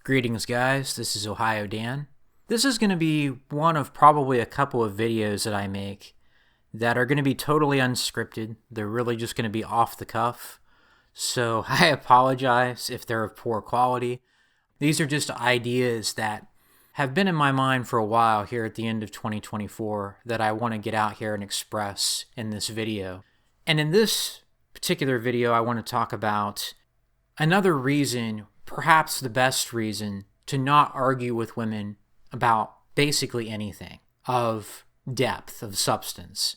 Greetings, guys. This is Ohio Dan. This is going to be one of probably a couple of videos that I make that are going to be totally unscripted. They're really just going to be off the cuff. So I apologize if they're of poor quality. These are just ideas that have been in my mind for a while here at the end of 2024 that I want to get out here and express in this video. And in this particular video, I want to talk about another reason, perhaps the best reason, to not argue with women about basically anything of depth, of substance.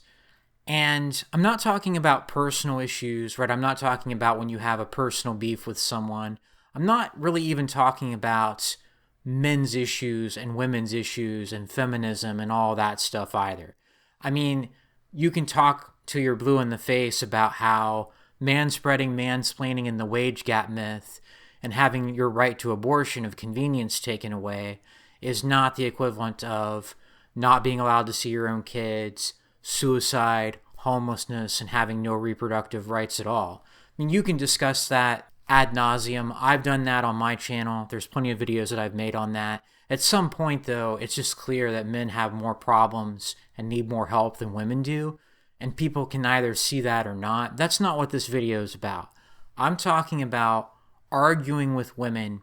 And I'm not talking about personal issues, right? I'm not talking about when you have a personal beef with someone. I'm not really even talking about men's issues and women's issues and feminism and all that stuff either. I mean, you can talk till you're blue in the face about how manspreading, mansplaining, and the wage gap myth and having your right to abortion of convenience taken away is not the equivalent of not being allowed to see your own kids, suicide, homelessness, and having no reproductive rights at all. I mean, you can discuss that ad nauseum. I've done that on my channel. There's plenty of videos that I've made on that. At some point, though, it's just clear that men have more problems and need more help than women do, and people can either see that or not. That's not what this video is about. I'm talking about arguing with women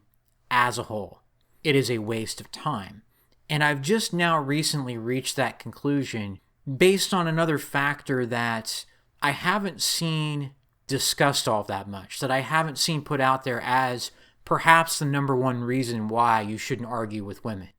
as a whole. It is a waste of time. And I've just now recently reached that conclusion based on another factor that I haven't seen discussed all that much, that I haven't seen put out there as perhaps the number one reason why you shouldn't argue with women.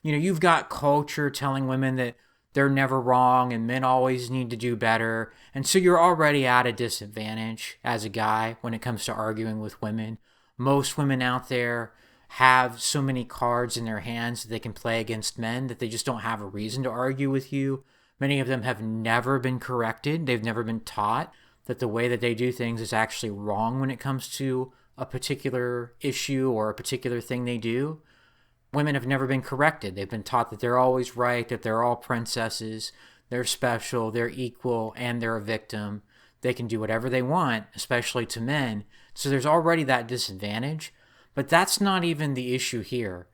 You know, you've got culture telling women that they're never wrong and men always need to do better. And so you're already at a disadvantage as a guy when it comes to arguing with women. Most women out there have so many cards in their hands that they can play against men that they just don't have a reason to argue with you. Many of them have never been corrected. They've never been taught that the way that they do things is actually wrong when it comes to a particular issue or a particular thing they do. Women have never been corrected. They've been taught that they're always right, that they're all princesses, they're special, they're equal, and they're a victim. They can do whatever they want, especially to men. So there's already that disadvantage. But that's not even the issue here.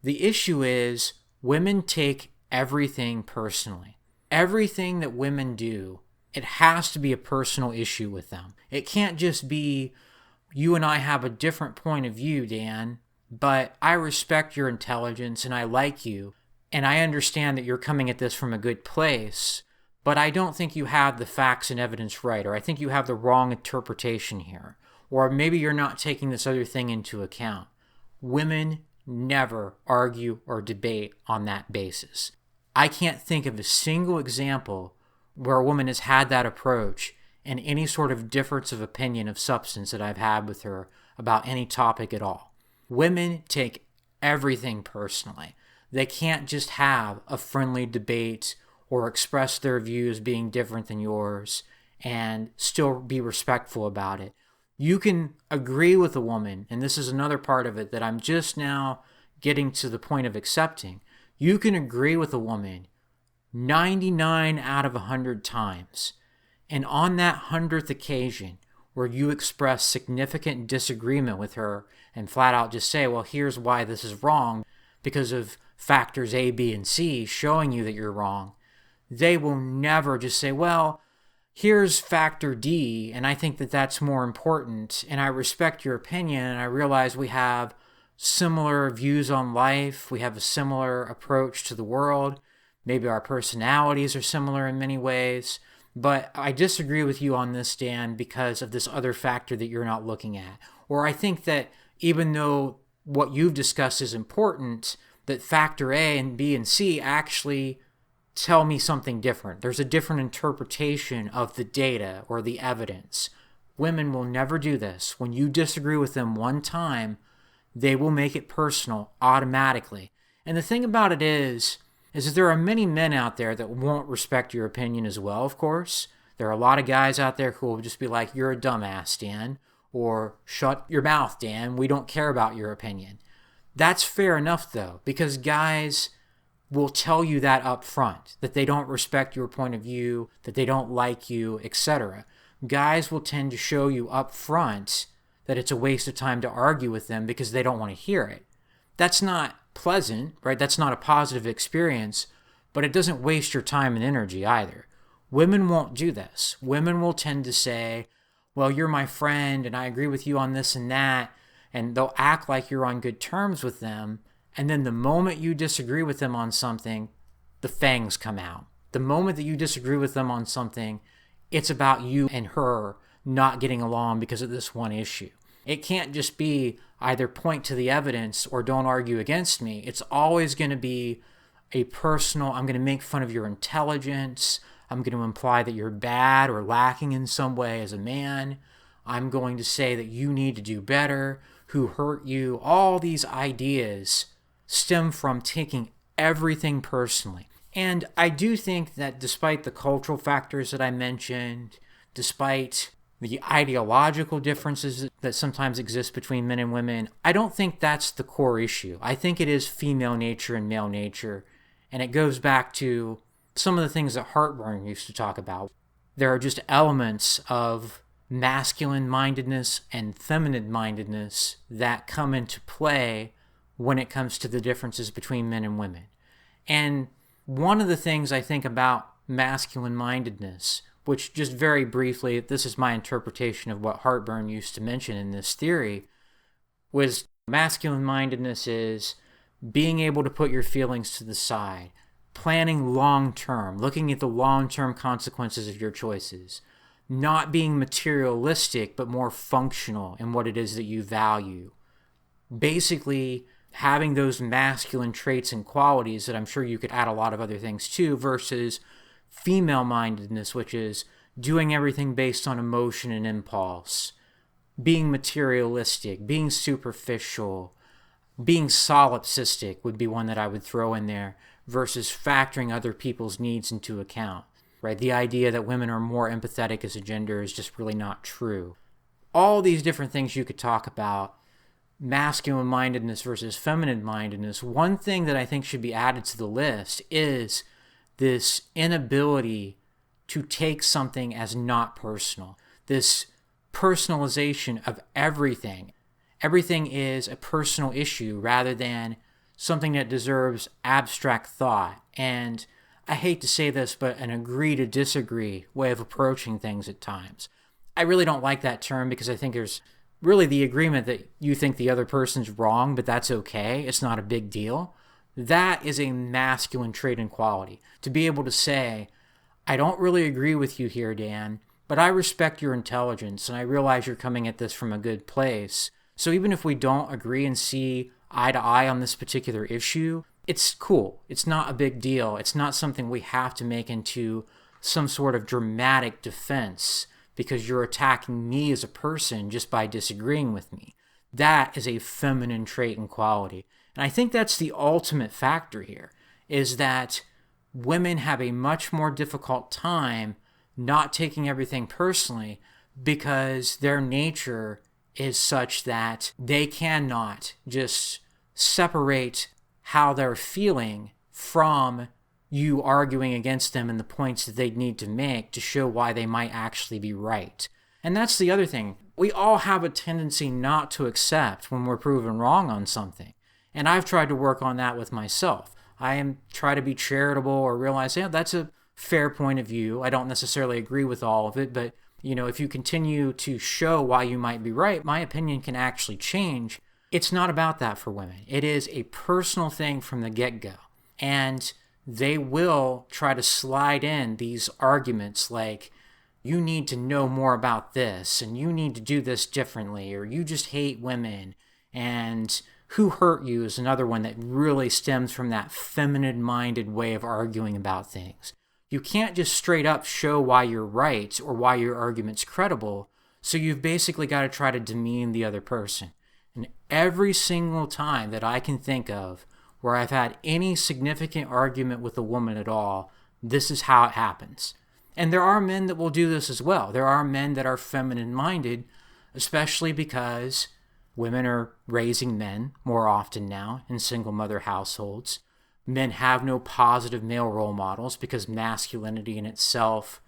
The issue is women take everything personally. Everything that women do, it has to be a personal issue with them. It can't just be, you and I have a different point of view, Dan, but I respect your intelligence and I like you, and I understand that you're coming at this from a good place, but I don't think you have the facts and evidence right, or I think you have the wrong interpretation here, or maybe you're not taking this other thing into account. Women never argue or debate on that basis. I can't think of a single example where a woman has had that approach and any sort of difference of opinion of substance that I've had with her about any topic at all. Women take everything personally. They can't just have a friendly debate or express their views being different than yours and still be respectful about it. You can agree with a woman, and this is another part of it that I'm just now getting to the point of accepting. You can agree with a woman 99 out of 100 times, and on that 100th occasion where you express significant disagreement with her and flat out just say, well, here's why this is wrong because of factors A, B, and C showing you that you're wrong, they will never just say, well, here's factor D, and I think that that's more important, and I respect your opinion, and I realize we have similar views on life, we have a similar approach to the world, maybe our personalities are similar in many ways, but I disagree with you on this, Dan, because of this other factor that you're not looking at. Or I think that even though what you've discussed is important, that factor A and B and C actually tell me something different. There's a different interpretation of the data or the evidence. Women will never do this. When you disagree with them one time, they will make it personal automatically. And the thing about it is that there are many men out there that won't respect your opinion as well, of course. There are a lot of guys out there who will just be like, you're a dumbass, Dan, or shut your mouth, Dan, we don't care about your opinion. That's fair enough, though, because guys will tell you that up front, that they don't respect your point of view, that they don't like you, etc. Guys will tend to show you up front that it's a waste of time to argue with them because they don't want to hear it. That's not pleasant, right? That's not a positive experience, but it doesn't waste your time and energy either. Women won't do this. Women will tend to say, well, you're my friend and I agree with you on this and that, and they'll act like you're on good terms with them, and then the moment you disagree with them on something, the fangs come out. The moment that you disagree with them on something, it's about you and her not getting along because of this one issue. It can't just be either point to the evidence or don't argue against me. It's always going to be a personal, I'm going to make fun of your intelligence. I'm going to imply that you're bad or lacking in some way as a man. I'm going to say that you need to do better, who hurt you. All these ideas stem from taking everything personally. And I do think that despite the cultural factors that I mentioned, despite the ideological differences that sometimes exist between men and women, I don't think that's the core issue. I think it is female nature and male nature, and it goes back to some of the things that Heartburn used to talk about. There are just elements of masculine-mindedness and feminine-mindedness that come into play when it comes to the differences between men and women. And one of the things I think about masculine-mindedness, which just very briefly, this is my interpretation of what Heartburn used to mention in this theory, was masculine-mindedness is being able to put your feelings to the side, planning long-term, looking at the long-term consequences of your choices, not being materialistic, but more functional in what it is that you value. Basically, having those masculine traits and qualities that I'm sure you could add a lot of other things to, versus female-mindedness, which is doing everything based on emotion and impulse, being materialistic, being superficial, being solipsistic would be one that I would throw in there, versus factoring other people's needs into account, right? The idea that women are more empathetic as a gender is just really not true. All these different things you could talk about, masculine-mindedness versus feminine-mindedness. One thing that I think should be added to the list is this inability to take something as not personal. This personalization of everything. Everything is a personal issue rather than something that deserves abstract thought. And I hate to say this, but an agree to disagree way of approaching things at times. I really don't like that term because I think there's really the agreement that you think the other person's wrong, but that's okay. It's not a big deal. That is a masculine trait and quality. To be able to say, I don't really agree with you here, Dan, but I respect your intelligence and I realize you're coming at this from a good place. So even if we don't agree and see eye to eye on this particular issue, it's cool. It's not a big deal. It's not something we have to make into some sort of dramatic defense because you're attacking me as a person just by disagreeing with me. That is a feminine trait and quality. And I think that's the ultimate factor here, is that women have a much more difficult time not taking everything personally because their nature is such that they cannot just separate how they're feeling from you arguing against them and the points that they need to make to show why they might actually be right. And that's the other thing. We all have a tendency not to accept when we're proven wrong on something. And I've tried to work on that with myself. Try to be charitable or realize, yeah, that's a fair point of view. I don't necessarily agree with all of it, but if you continue to show why you might be right, my opinion can actually change. It's not about that for women. It is a personal thing from the get-go. And they will try to slide in these arguments like, you need to know more about this, and you need to do this differently, or you just hate women, and who hurt you is another one that really stems from that feminine-minded way of arguing about things. You can't just straight up show why you're right or why your argument's credible, so you've basically got to try to demean the other person. And every single time that I can think of where I've had any significant argument with a woman at all, this is how it happens. And there are men that will do this as well. There are men that are feminine-minded, especially because women are raising men more often now in single mother households. Men have no positive male role models because masculinity in itself,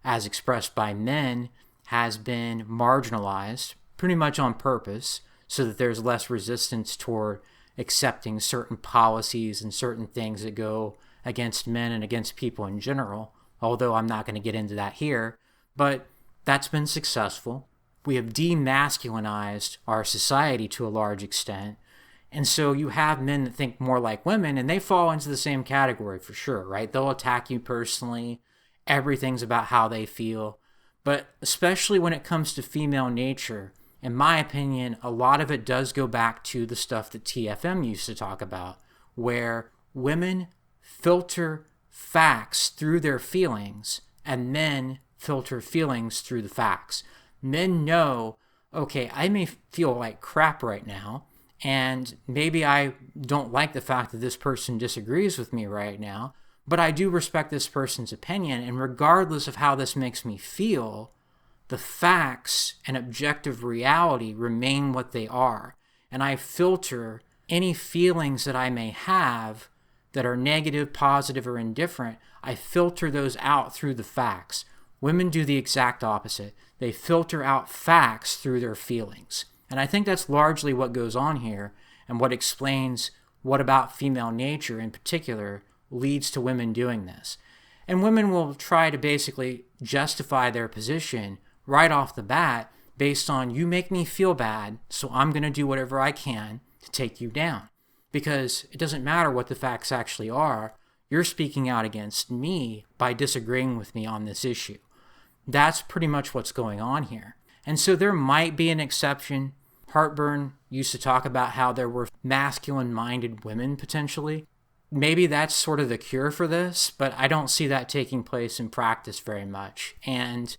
as expressed by men, has been marginalized pretty much on purpose so that there's less resistance toward accepting certain policies and certain things that go against men and against people in general, although I'm not going to get into that here. But that's been successful. We have demasculinized our society to a large extent. And so you have men that think more like women, and they fall into the same category for sure, right? They'll attack you personally. Everything's about how they feel. But especially when it comes to female nature, in my opinion, a lot of it does go back to the stuff that TFM used to talk about, where women filter facts through their feelings and men filter feelings through the facts. Men know, okay, I may feel like crap right now, and maybe I don't like the fact that this person disagrees with me right now, but I do respect this person's opinion, and regardless of how this makes me feel, the facts and objective reality remain what they are. And I filter any feelings that I may have that are negative, positive, or indifferent. I filter those out through the facts. Women do the exact opposite. They filter out facts through their feelings. And I think that's largely what goes on here and what explains what about female nature in particular leads to women doing this. And women will try to basically justify their position right off the bat based on, you make me feel bad, so I'm going to do whatever I can to take you down. Because it doesn't matter what the facts actually are, you're speaking out against me by disagreeing with me on this issue. That's pretty much what's going on here. And so there might be an exception. Heartburn used to talk about how there were masculine-minded women potentially. Maybe that's sort of the cure for this, but I don't see that taking place in practice very much. And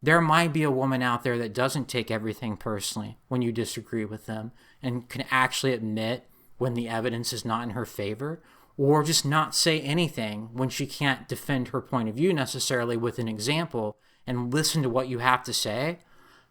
there might be a woman out there that doesn't take everything personally when you disagree with them and can actually admit when the evidence is not in her favor, or just not say anything when she can't defend her point of view necessarily with an example and listen to what you have to say.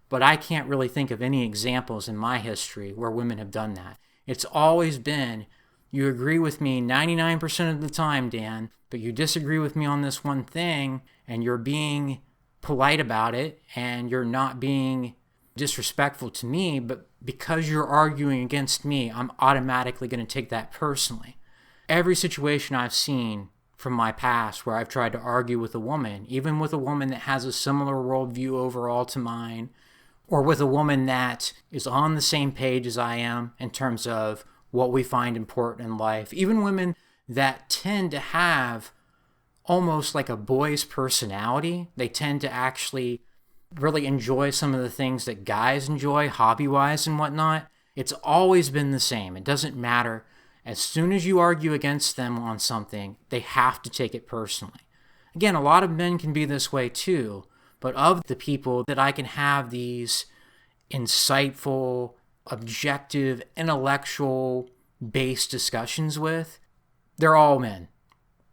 But I can't really think of any examples in my history where women have done that. It's always been, you agree with me 99% of the time, Dan, but you disagree with me on this one thing, and you're being polite about it, and you're not being disrespectful to me, but because you're arguing against me, I'm automatically going to take that personally. Every situation I've seen from my past where I've tried to argue with a woman, even with a woman that has a similar worldview overall to mine, or with a woman that is on the same page as I am in terms of what we find important in life, even women that tend to have almost like a boy's personality. They tend to actually really enjoy some of the things that guys enjoy, hobby-wise and whatnot. It's always been the same. It doesn't matter. As soon as you argue against them on something, they have to take it personally. Again, a lot of men can be this way too, but of the people that I can have these insightful, objective, intellectual-based discussions with, they're all men.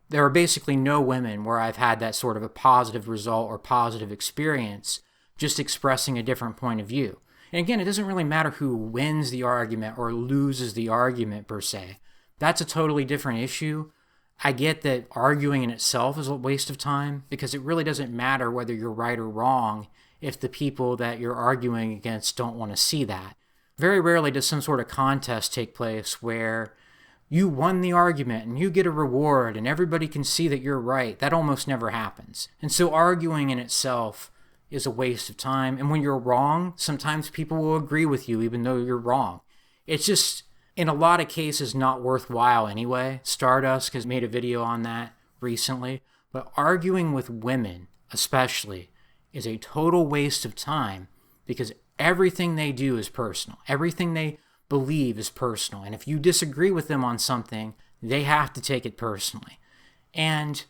There are basically no women where I've had that sort of a positive result or positive experience just expressing a different point of view. And again, it doesn't really matter who wins the argument or loses the argument per se. That's a totally different issue. I get that arguing in itself is a waste of time because it really doesn't matter whether you're right or wrong if the people that you're arguing against don't want to see that. Very rarely does some sort of contest take place where you won the argument and you get a reward and everybody can see that you're right. That almost never happens. And so arguing in itself is a waste of time. And when you're wrong, sometimes people will agree with you even though you're wrong. It's just, in a lot of cases, not worthwhile anyway. Stardust has made a video on that recently. But arguing with women, especially, is a total waste of time because everything they do is personal. Everything they believe is personal. And if you disagree with them on something, they have to take it personally. And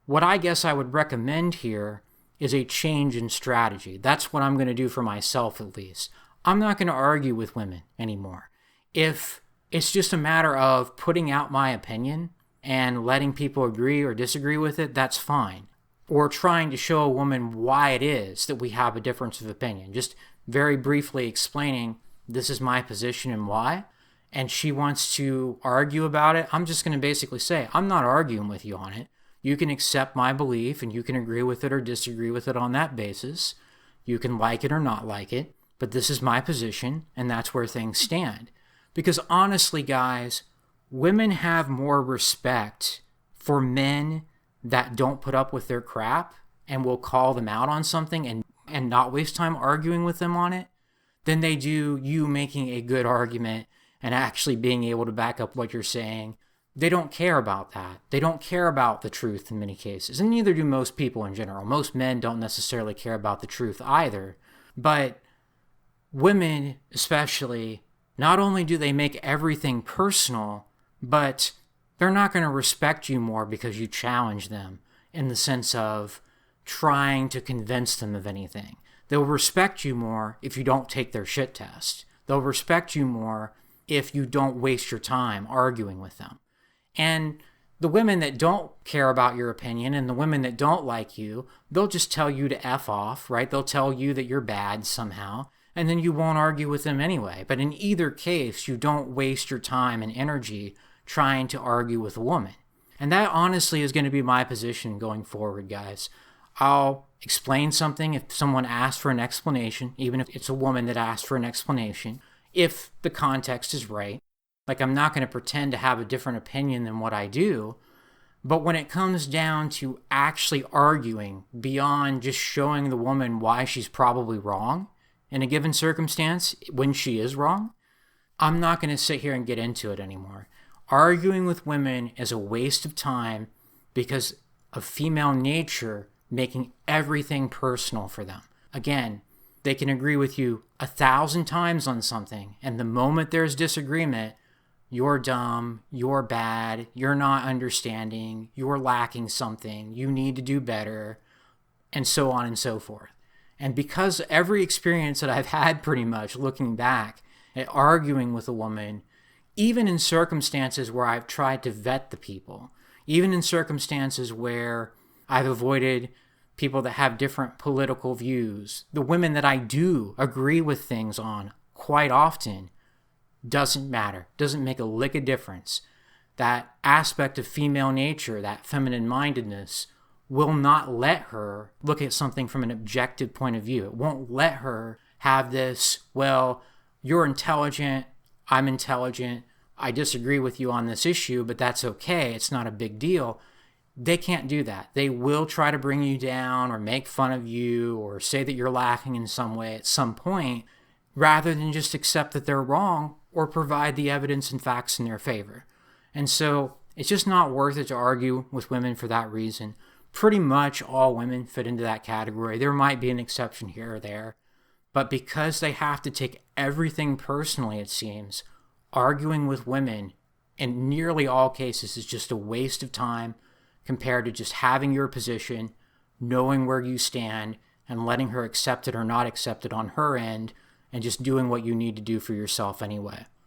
what I guess I would recommend here is a change in strategy. That's what I'm going to do for myself at least. I'm not going to argue with women anymore. If it's just a matter of putting out my opinion and letting people agree or disagree with it, that's fine. Or trying to show a woman why it is that we have a difference of opinion. Just very briefly explaining, this is my position and why, and she wants to argue about it, I'm just going to basically say, I'm not arguing with you on it. You can accept my belief and you can agree with it or disagree with it on that basis. You can like it or not like it, but this is my position and that's where things stand. Because honestly, guys, women have more respect for men that don't put up with their crap and will call them out on something and not waste time arguing with them on it than they do you making a good argument and actually being able to back up what you're saying. They don't care about that. They don't care about the truth in many cases. And neither do most people in general. Most men don't necessarily care about the truth either. But women, especially, not only do they make everything personal, but they're not going to respect you more because you challenge them in the sense of trying to convince them of anything. They'll respect you more if you don't take their shit test. They'll respect you more if you don't waste your time arguing with them. And the women that don't care about your opinion and the women that don't like you, they'll just tell you to F off, right? They'll tell you that you're bad somehow, and then you won't argue with them anyway. But in either case, you don't waste your time and energy trying to argue with a woman. And that honestly is going to be my position going forward, guys. I'll explain something if someone asks for an explanation, even if it's a woman that asks for an explanation, if the context is right. Like, I'm not going to pretend to have a different opinion than what I do. But when it comes down to actually arguing beyond just showing the woman why she's probably wrong in a given circumstance, when she is wrong, I'm not going to sit here and get into it anymore. Arguing with women is a waste of time because of female nature making everything personal for them. Again, they can agree with you 1,000 times on something, and the moment there's disagreement, you're dumb, you're bad, you're not understanding, you're lacking something, you need to do better, and so on and so forth. And because every experience that I've had pretty much looking back at arguing with a woman, even in circumstances where I've tried to vet the people, even in circumstances where I've avoided people that have different political views, the women that I do agree with things on quite often, doesn't matter, doesn't make a lick of difference. That aspect of female nature, that feminine mindedness, will not let her look at something from an objective point of view. It won't let her have this, well, you're intelligent, I'm intelligent, I disagree with you on this issue, but that's okay, it's not a big deal. They can't do that. They will try to bring you down or make fun of you or say that you're lacking in some way at some point, rather than just accept that they're wrong or provide the evidence and facts in their favor. And so it's just not worth it to argue with women for that reason. Pretty much all women fit into that category. There might be an exception here or there, but because they have to take everything personally, it seems, arguing with women in nearly all cases is just a waste of time compared to just having your position, knowing where you stand, and letting her accept it or not accept it on her end, and just doing what you need to do for yourself anyway.